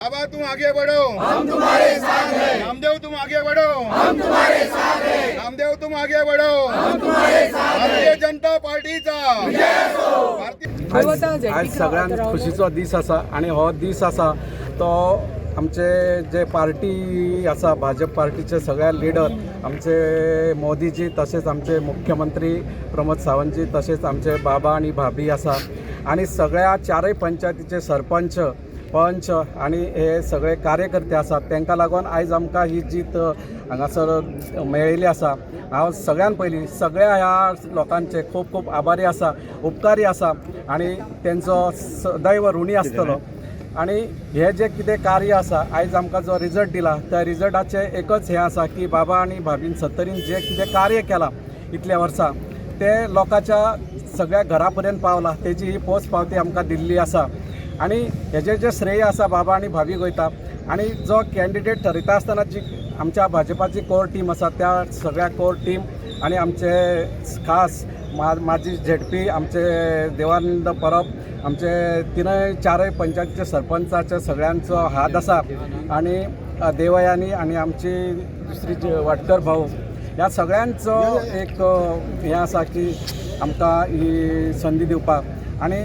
बाबा तुम आगे बढ़ो, हम तुम्हारे साथ हैं। नामदेव तुम आगे बढ़ो, हम तुम्हारे साथ हैं। नामदेव तुम आगे बढ़ो, हम तुम्हारे साथ हैं। भारतीय जनता पार्टीचा विजय असो। आज सगळ्यांत खुशीचो दीस आसा आणि हो दीस आसा तो आमचे जे पार्टी आसा भाजप पार्टीचे सगळे लिडर आमचे मोदीजी तसेच आमचे मुख्यमंत्री प्रमोद सावंतजी तसेच आमचे बाबा आणि भाभी आसा आणि सगळ्या चारय पंचायतीचे सरपंच पंच आणि हे सगळे कार्यकर्ते आसात तांकां लागून आयज आमकां ही जीत हांगासर मेळिल्ली आसा। हांव सगळ्यान पयलीं सगळ्या ह्या लोकांचे खूब खूब आभारी आसा, उपकारी आसा आणि तेंचो सदैव ऋणी आसतलो। आणि हे जे कितें कार्य आसा आयज आमकां जो रिजल्ट दिला त्या रिजल्टाचे एकच हे आसा की बाबा आणि भाभीन 70 जे कितें कार्य केलां इतल्या वर्सां ते लोकांच्या सगळ्या घरा पर्यंत पावला, तेजी ही पोच पावती आमकां दिल्ली आसा। आणि हेजे जे श्रेय आसा बाबा आणि भाभीक वयता आणि जो कॅन्डिडेट ठरयता आसतना जी आमच्या भाजपाची कोर टीम आसा त्या सगळ्या कोर टीम आणि आमचे खास माजी झेडपी आमचे देवानंद परब आमचे तिनय चारय पंचायतीचे सरपंचाचे सगळ्यांचो हात आसा आणि देवयानी आणि आमची दुसरी वाटकर भाऊ ह्या सगळ्यांचो एक हे आसा की आमकां ही संदी दिवपाक। आणि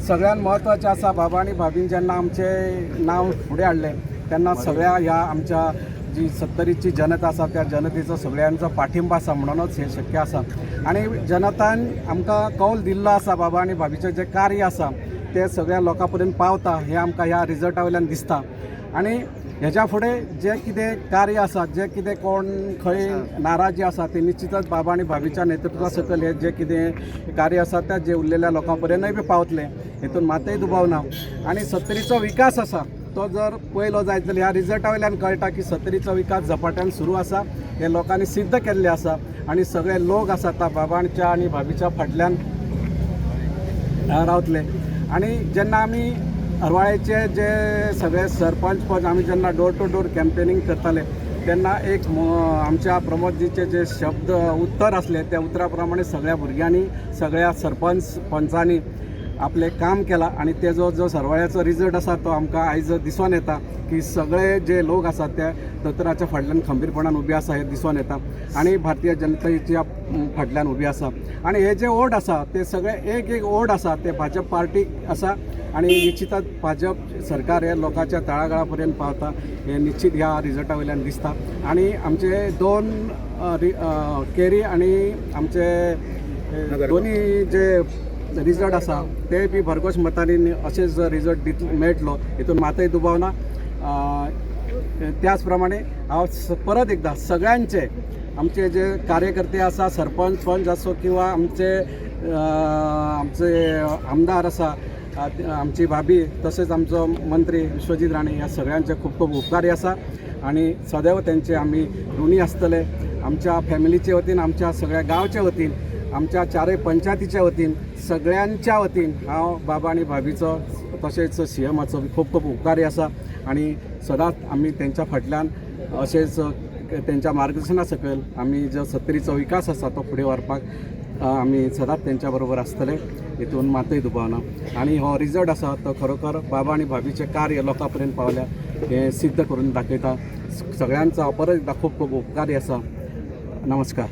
सगळ्यात महत्त्वाचें आसा बाबा आणि भाभीन जेन्ना आमचें नांव फुडें हाडलें तेन्ना सगळ्या ह्या आमच्या जी 70ची जनता आसा त्या जनतेचो सगळ्यांचो पाठिंबा आसा म्हणूनच हे शक्य आसा। आणि जनतान आमकां कौल दिल्लो आसा बाबा आणि भाभीचें जे कार्य आसा ते सगळ्या लोकां पर्यंत पावता हे आमकां ह्या रिजल्टा वयल्यान दिसता। आणि हेच्या फुडें जे कितें कार्य आसा जे कितें कोण खंय नाराजी आसा ते निश्चितच बाबा आणि भाभीच्या नेतृत्वा सकयल हे जे कितें कार्य आसा ते जे उरलेल्या लोकां पर्यंतय बी पावतले हेतून मातय दुबाव ना। आणि 70चो विकास आसा तो जर पयलो जायत जाल्यार ह्या रिजल्टा वयल्यान कळटा की 70चो विकास झपाट्यान सुरू आसा, हे लोकांनी सिद्ध केल्ले आसा आणि सगळे लोक आसात बाबांच्या आणि भाभीच्या फाटल्यान रावतले। आणि जेन्ना आमी हरवाळेचे जे सगळे सरपंच पद आमी जेन्ना डोर टू डोर कॅम्पेनिंग करताले तेन्ना एक आमच्या प्रमोदजीचे जे शब्द उत्तर असले त्या उतरा प्रमाणे सगळ्या भुरग्यांनी सगळ्या सरपंच पंचांनी आपले काम केला आणि तेजो जो सरवाळ्याचो रिजल्ट आसा तो आमकां आयज दिसून येता की सगळे जे लोक आसात ते दोतोराच्या फाटल्यान खंबीरपणान उबे आसा हे दिसून येता आणि भारतीय जनतेच्या फाटल्यान उबे आसा। आणि हे जे ओट आसा ते सगळे एक ओट आसा ते भाजप पार्टीक आसा आणि निश्चितच भाजप सरकार हे लोकांच्या तळागाळा पर्यंत पावता हे निश्चित ह्या रिजल्टा वयल्यान दिसता। आणि आमचे दोन केरी आणि आमचे दोन्ही जे रिजल्ट आसा ते बी भरघोस मतांनी अशेच रिजल्ट मेळटलो हेतून मातय दुबाव ना। त्याच प्रमाणे हांव परत एकदा सगळ्यांचे आमचे जे कार्यकर्ते आसा सरपंच पंच आसो किंवा आमचे आमदार आसा आमची भाभी तसेच आमचो मंत्री विश्वजीत राणे ह्या सगळ्यांचे खूब खूब उपकारी आसा आणि सदैव त्यांचे आम्ही ऋणी आसतले। आमच्या फॅमिलीचे वतीन आमच्या सगळ्या गांवच्या वतीन आमच्या चारय पंचायतीच्या वतीन सगळ्यांच्या वतीन हांव बाबा आणि भाभीचो तशेंच सीएमाचो खूब खूब उपकारी आसा आणि सदांच आमी तेंच्या फाटल्यान अशेंच तेंच्या मार्गदर्शना सकयल आमी जो 70चो विकास आसा तो फुडें व्हरपाक आमी सदांच तेंच्या बरोबर आसतले हितून मातय दुबाव ना। आणि हो रिजल्ट आसा तो खरोखर बाबा आणि भाभीचे कार्य लोकां पर्यंत पावल्या हे सिद्ध करून दाखयता। सगळ्यांचा परत एकदा खूब खूब उपकारी आसा। नमस्कार।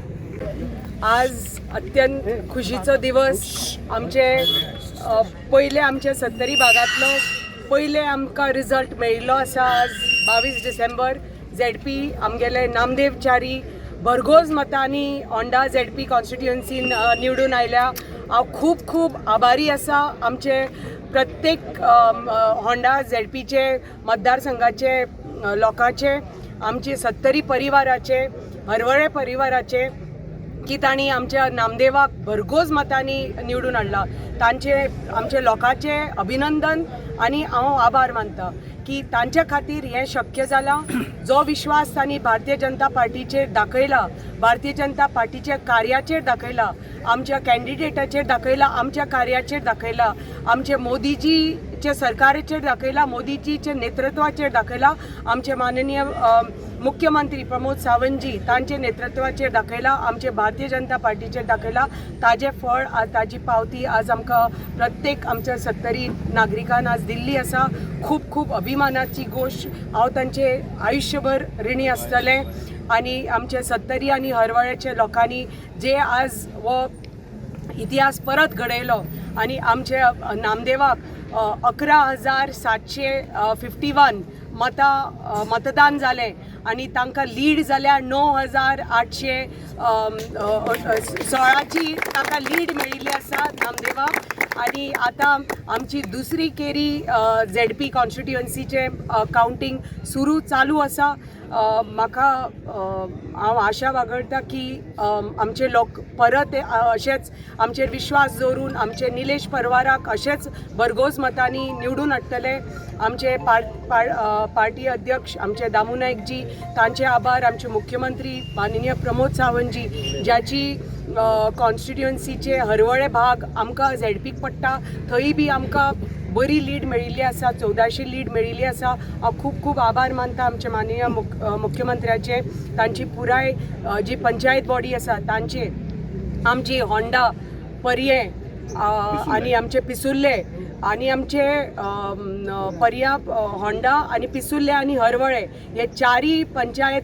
आज अत्यंत खुशीचो दिवस आमचे पयले आमचे 70 भागातलो पयले आमकां रिजल्ट मेळिल्लो आसा। आज 22 डिसेंबर झेडपी आमगेले नामदेव च्यारी भरघोस मतांनी होंडा झेडपी कॉन्स्टिट्युएन्सीन निवडून आयल्या। हांव खूब खूब आभारी आसा आमचे प्रत्येक होंडा झेडपीचे मतदारसंघाचे लोकांचे आमचे 70 परिवाराचे हरवळे परिवाराचे की तांणी आमच्या नामदेवाक भरघोस मतांनी निवडून हाडला तांचे आमचे लोकांचे अभिनंदन आणि हांव आभार मानता की तांच्या खातीर हें शक्य जालां। जो विश्वास तांणी भारतीय जनता पार्टीचेर दाखयला, भारतीय जनता पार्टीच्या कार्याचेर दाखयला, आमच्या कॅन्डिडेटाचेर दाखयला, आमच्या कार्याचेर दाखयला, आमचे मोदीजीचे सरकाराचेर दाखयला, मोदीजीचे नेतृत्वाचेर दाखयला, आमचे माननीय मुख्यमंत्री प्रमोद सावंतजी तांचे नेतृत्वाचेर दाखयला, आमचे भारतीय जनता पार्टीचेर दाखयला, ताजे फळ आज ताजी पावती आज आमकां प्रत्येक आमच्या 70 नागरिकांना आज दिल्ली आसा. खूब खूब अभिमानाची गोश्ट. हांव तांचे आयुश्यभर ऋणी आसतलें आनी आमचे 70 आनी हरवळ्याच्या लोकांनी जे आज वो इतिहास परत घडयलो आनी आमचे नामदेवाक 11,751 मतदान जालें आनी तांकां लीड जाल्यार 9,816ची तांकां लीड मेळिल्ली आसा नामदेवाक. आनी आतां आमची दुसरी केरी ZP कॉन्स्टिट्युएन्सीचे कावंटींग चालू आसा. म्हाका हांव आशा बाळगता की आमचे लोक परत अशेंच आमचेर विश्वास दवरून आमचे निलेश परवाराक अशेंच भरघोस मतांनी निवडून हाडटले. आमचे पार्टी अध्यक्ष आमचे दामू नायकजी तांचे आभार. आमचे मुख्यमंत्री माननीय प्रमोद सावंतजी ज्याची कॉन्स्टिट्युएन्सीचे हरवळे भाग आमकां ZPक पडटा थंय बी आमकां बरी लीड मेळिल्ली आसा, 1400 लीड मेळिल्ली आसा. हांव खूब खूब आभार मानता आमचे माननीय मुख्यमंत्र्याचे, तांची पुराय जी पंचायत बॉडी आसा तांचे, आमची होंडा पर्ये आनी आमचे पिसुल्ले आनी आमचे पर्या होंडा आनी पिसुल्ले आनी हरवळे हे चारय पंचायत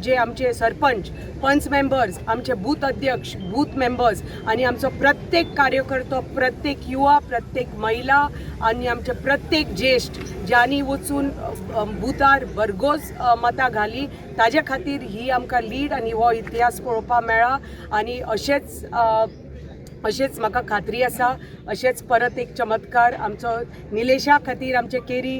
जे आमचे सरपंच पंच मेंबर्स, आमचे बूथ अध्यक्ष, बूथ मेंबर्स आनी आमचो प्रत्येक कार्यकर्तो, प्रत्येक युवा, प्रत्येक महिला आनी आमचे प्रत्येक ज्येश्ठ ज्यांनी वचून बुथार भरघोस मतां घाली ताजे खातीर ही आमकां लीड आनी हो इतिहास पळोवपाक मेळ्ळा. आनी अशेंच म्हाका खात्री आसा अशेंच परत एक चमत्कार आमचो निलेशा खातीर आमचे केरी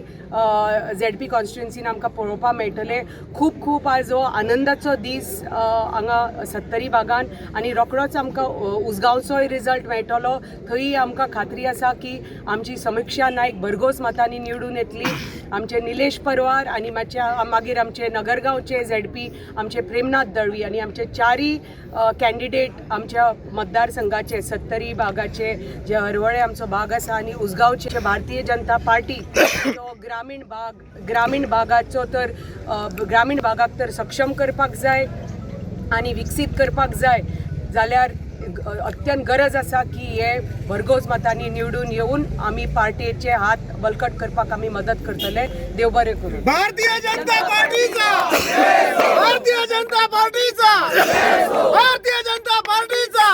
ZP कॉन्स्टिट्युएन्सीन आमकां पळोवपाक मेळटले. खूब खूब आज हो आनंदाचो दीस हांगा 70 भागान आनी रोखडोच आमकां उसगांवचोय रिजल्ट मेळटलो. थंय आमकां खात्री आसा की आमची समिक्षा नायक भरघोस मतांनी निवडून येतली. आमचे निलेश परवार आनी मागीर आमचे नगरगांवचे ZP आमचे प्रेमनाथ दळवी आनी आमचे चारय कॅन्डिडेट आमच्या मतदारसंघाचे 70 भागाचे जे हरवळे आमचो भाग आसा आनी उसगांवचे भारतीय जनता पार्टी तो ग्रामीण भागाक तर सक्षम करपाक जाय आनी विकसीत करपाक जाय जाल्यार अत्यंत गरज आसा की हे भरघोस मतांनी निवडून येवन आमी पार्टीचे हात बलकट करपाक आमी मदत करतले. देव बरें करूं. भारतीय जनता पार्टीचा भारतीय जनता पार्टीचा भारतीय जनता पार्टीचा